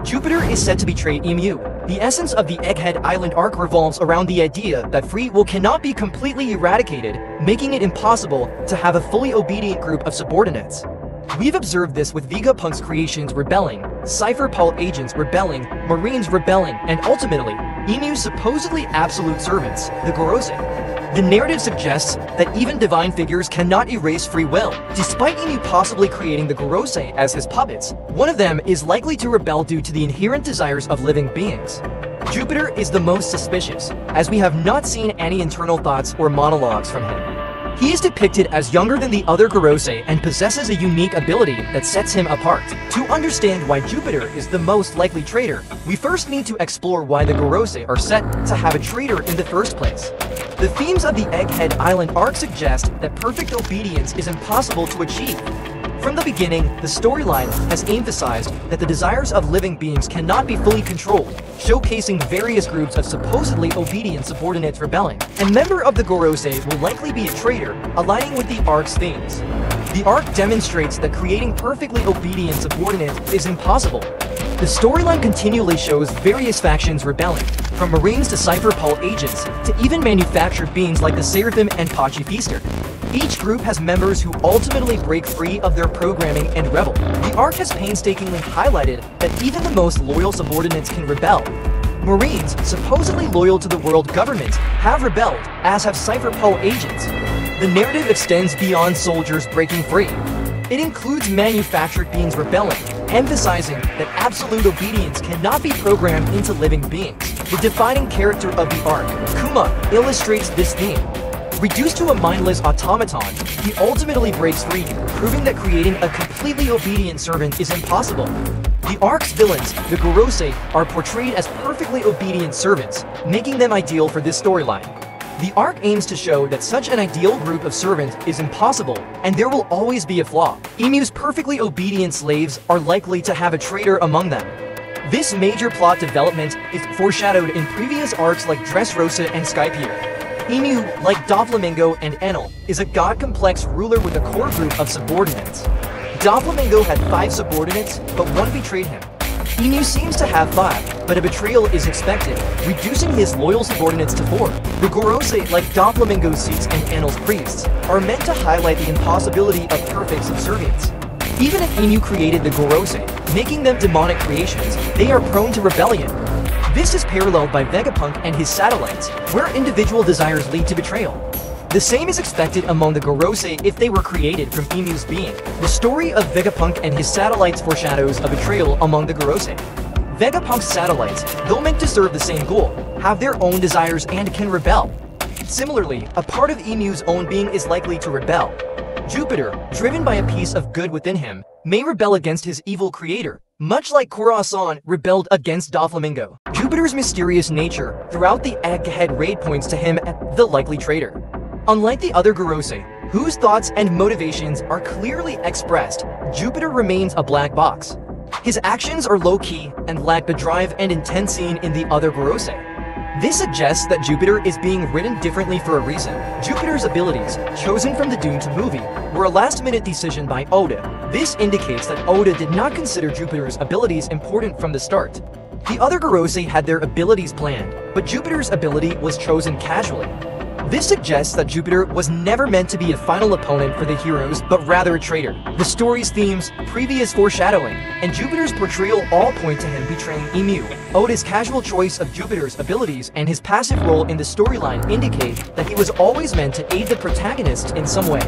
Jupiter is said to betray Emu. The essence of the Egghead Island arc revolves around the idea that free will cannot be completely eradicated, making it impossible to have a fully obedient group of subordinates. We've observed this with Vegapunk's creations rebelling, Cypher Pulp agents rebelling, Marines rebelling, and ultimately, Emu's supposedly absolute servants, the Gorosei. The narrative suggests that even divine figures cannot erase free will. Despite Emu possibly creating the Gorosei as his puppets, one of them is likely to rebel due to the inherent desires of living beings. Jupiter is the most suspicious, as we have not seen any internal thoughts or monologues from him. He is depicted as younger than the other Gorosei and possesses a unique ability that sets him apart. To understand why Jupiter is the most likely traitor, we first need to explore why the Gorosei are set to have a traitor in the first place. The themes of the Egghead Island arc suggest that perfect obedience is impossible to achieve. From the beginning, the storyline has emphasized that the desires of living beings cannot be fully controlled, showcasing various groups of supposedly obedient subordinates rebelling. A member of the Gorosei will likely be a traitor, aligning with the arc's themes. The arc demonstrates that creating perfectly obedient subordinates is impossible. The storyline continually shows various factions rebelling, from Marines to Cypher Pulp agents, to even manufactured beings like the Seraphim and Pachi Feaster. Each group has members who ultimately break free of their programming and rebel. The arc has painstakingly highlighted that even the most loyal subordinates can rebel. Marines, supposedly loyal to the world government, have rebelled, as have Cypher Pulp agents. The narrative extends beyond soldiers breaking free. It includes manufactured beings rebelling, emphasizing that absolute obedience cannot be programmed into living beings. The defining character of the arc, Kuma, illustrates this theme. Reduced to a mindless automaton, he ultimately breaks free, proving that creating a completely obedient servant is impossible. The arc's villains, the Gorosei, are portrayed as perfectly obedient servants, making them ideal for this storyline. The arc aims to show that such an ideal group of servants is impossible, and there will always be a flaw. Emu's perfectly obedient slaves are likely to have a traitor among them. This major plot development is foreshadowed in previous arcs like Dressrosa and Skypiea. Emu, like Doflamingo and Enel, is a god-complex ruler with a core group of subordinates. Doflamingo had 5 subordinates, but 1 betrayed him. Emu seems to have 5, but a betrayal is expected, reducing his loyal subordinates to 4. The Gorosei, like Doflamingo's Seeks and Enel's priests, are meant to highlight the impossibility of perfect subservience. Even if Emu created the Gorosei, making them demonic creations, they are prone to rebellion. This is paralleled by Vegapunk and his satellites, where individual desires lead to betrayal. The same is expected among the Gorosei if they were created from Emu's being. The story of Vegapunk and his satellites foreshadows a betrayal among the Gorosei. Vegapunk's satellites, though meant to serve the same goal, have their own desires and can rebel. Similarly, a part of Emu's own being is likely to rebel. Jupiter, driven by a piece of good within him, may rebel against his evil creator, much like Khorasan rebelled against Doflamingo. Jupiter's mysterious nature throughout the Egghead raid points to him as the likely traitor. Unlike the other Gorosei, whose thoughts and motivations are clearly expressed, Jupiter remains a black box. His actions are low-key and lack the drive and intent seen in the other Gorosei. This suggests that Jupiter is being written differently for a reason. Jupiter's abilities, chosen from the Doomed movie, were a last-minute decision by Oda. This indicates that Oda did not consider Jupiter's abilities important from the start. The other Gorosei had their abilities planned, but Jupiter's ability was chosen casually. This suggests that Jupiter was never meant to be a final opponent for the heroes, but rather a traitor. The story's themes, previous foreshadowing, and Jupiter's portrayal all point to him betraying Emu. Oda's casual choice of Jupiter's abilities and his passive role in the storyline indicate that he was always meant to aid the protagonist in some way.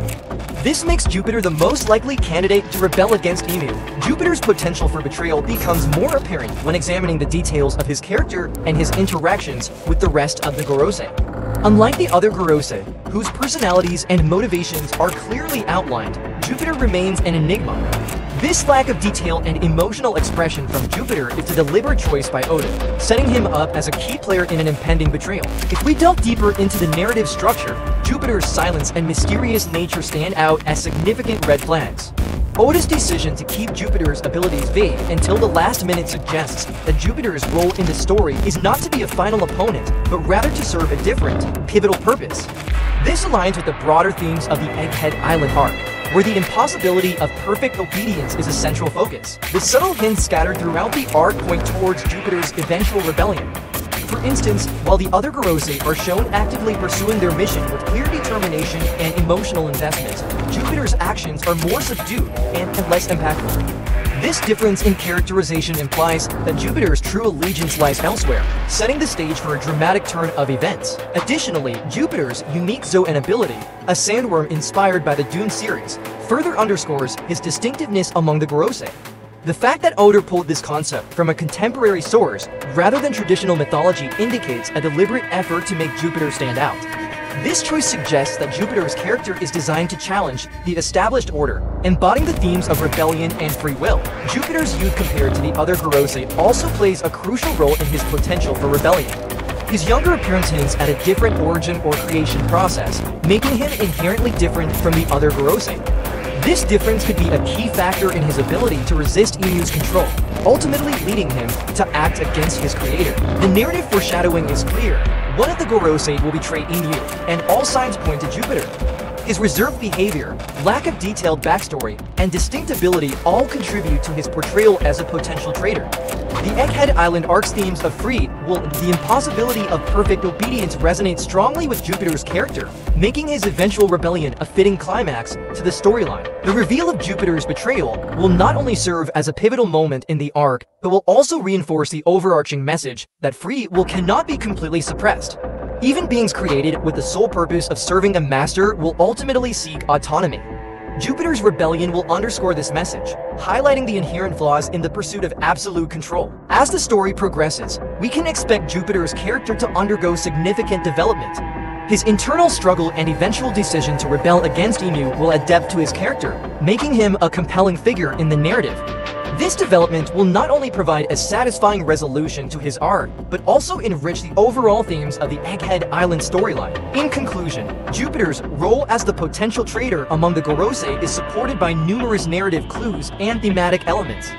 This makes Jupiter the most likely candidate to rebel against Emu. Jupiter's potential for betrayal becomes more apparent when examining the details of his character and his interactions with the rest of the Gorosei. Unlike the other Gorosei, whose personalities and motivations are clearly outlined, Jupiter remains an enigma. This lack of detail and emotional expression from Jupiter is a deliberate choice by Oda, setting him up as a key player in an impending betrayal. If we delve deeper into the narrative structure, Jupiter's silence and mysterious nature stand out as significant red flags. Oda's decision to keep Jupiter's abilities vague until the last minute suggests that Jupiter's role in the story is not to be a final opponent, but rather to serve a different, pivotal purpose. This aligns with the broader themes of the Egghead Island arc. where the impossibility of perfect obedience is a central focus. The subtle hints scattered throughout the arc point towards Jupiter's eventual rebellion. For instance, while the other Gorosei are shown actively pursuing their mission with clear determination and emotional investment, Jupiter's actions are more subdued and less impactful. This difference in characterization implies that Jupiter's true allegiance lies elsewhere, setting the stage for a dramatic turn of events. Additionally, Jupiter's unique Zoan ability, a sandworm inspired by the Dune series, further underscores his distinctiveness among the Gorosei. The fact that Oda pulled this concept from a contemporary source rather than traditional mythology indicates a deliberate effort to make Jupiter stand out. This choice suggests that Jupiter's character is designed to challenge the established order, embodying the themes of rebellion and free will. Jupiter's youth compared to the other Gorosei also plays a crucial role in his potential for rebellion. His younger appearance hints at a different origin or creation process, making him inherently different from the other Gorosei. This difference could be a key factor in his ability to resist Emu's control, ultimately leading him to act against his creator. The narrative foreshadowing is clear. One of the Gorosei will betray Emu, and all signs point to Jupiter. His reserved behavior, lack of detailed backstory, and distinct ability all contribute to his portrayal as a potential traitor. The Egghead Island arc's themes of free will the impossibility of perfect obedience resonate strongly with Jupiter's character, making his eventual rebellion a fitting climax to the storyline. The reveal of Jupiter's betrayal will not only serve as a pivotal moment in the arc, but will also reinforce the overarching message that free will cannot be completely suppressed. Even beings created with the sole purpose of serving a master will ultimately seek autonomy. Jupiter's rebellion will underscore this message, highlighting the inherent flaws in the pursuit of absolute control. As the story progresses, we can expect Jupiter's character to undergo significant development. His internal struggle and eventual decision to rebel against Emu will add depth to his character, making him a compelling figure in the narrative. This development will not only provide a satisfying resolution to his arc, but also enrich the overall themes of the Egghead Island storyline. In conclusion, Jupiter's role as the potential traitor among the Gorosei is supported by numerous narrative clues and thematic elements.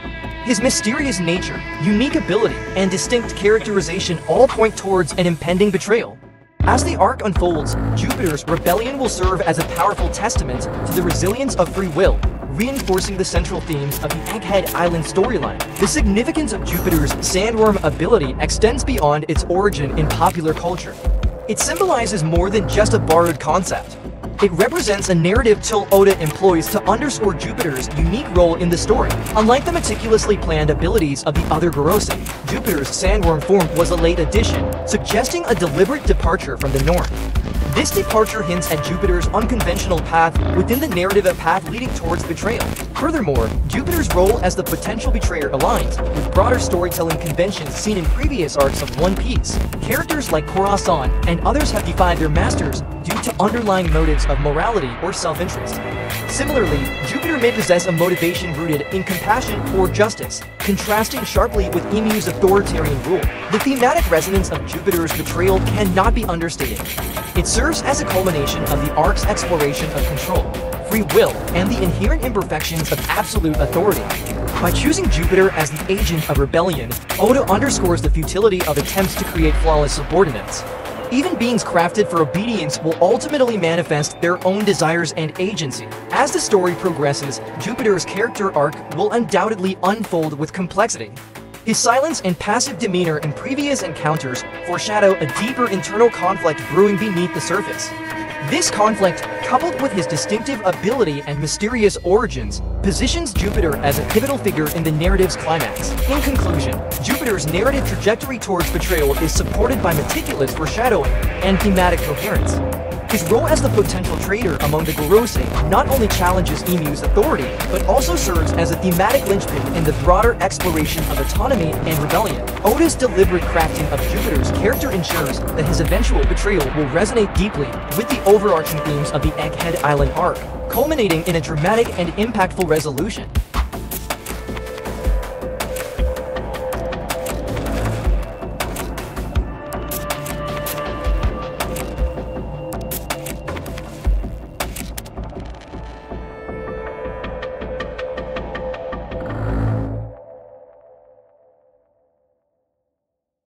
His mysterious nature, unique ability, and distinct characterization all point towards an impending betrayal. As the arc unfolds, Jupiter's rebellion will serve as a powerful testament to the resilience of free will, reinforcing the central themes of the Egghead Island storyline. The significance of Jupiter's sandworm ability extends beyond its origin in popular culture. It symbolizes more than just a borrowed concept. It represents a narrative tool Oda employs to underscore Jupiter's unique role in the story. Unlike the meticulously planned abilities of the other Gorosei, Jupiter's sandworm form was a late addition, suggesting a deliberate departure from the norm. This departure hints at Jupiter's unconventional path within the narrative, a path leading towards betrayal. Furthermore, Jupiter's role as the potential betrayer aligns with broader storytelling conventions seen in previous arcs of One Piece. Characters like Khorasan and others have defied their masters due to underlying motives of morality or self-interest. Similarly, Jupiter may possess a motivation rooted in compassion or justice, contrasting sharply with Emu's authoritarian rule. The thematic resonance of Jupiter's betrayal cannot be understated. It serves as a culmination of the arc's exploration of control, free will, and the inherent imperfections of absolute authority. By choosing Jupiter as the agent of rebellion, Oda underscores the futility of attempts to create flawless subordinates. Even beings crafted for obedience will ultimately manifest their own desires and agency. As the story progresses, Jupiter's character arc will undoubtedly unfold with complexity. His silence and passive demeanor in previous encounters foreshadow a deeper internal conflict brewing beneath the surface. This conflict, coupled with his distinctive ability and mysterious origins, positions Jupiter as a pivotal figure in the narrative's climax. In conclusion, Jupiter's narrative trajectory towards betrayal is supported by meticulous foreshadowing and thematic coherence. His role as the potential traitor among the Gorosei not only challenges Emu's authority, but also serves as a thematic linchpin in the broader exploration of autonomy and rebellion. Oda's deliberate crafting of Jupiter's character ensures that his eventual betrayal will resonate deeply with the overarching themes of the Egghead Island arc, culminating in a dramatic and impactful resolution.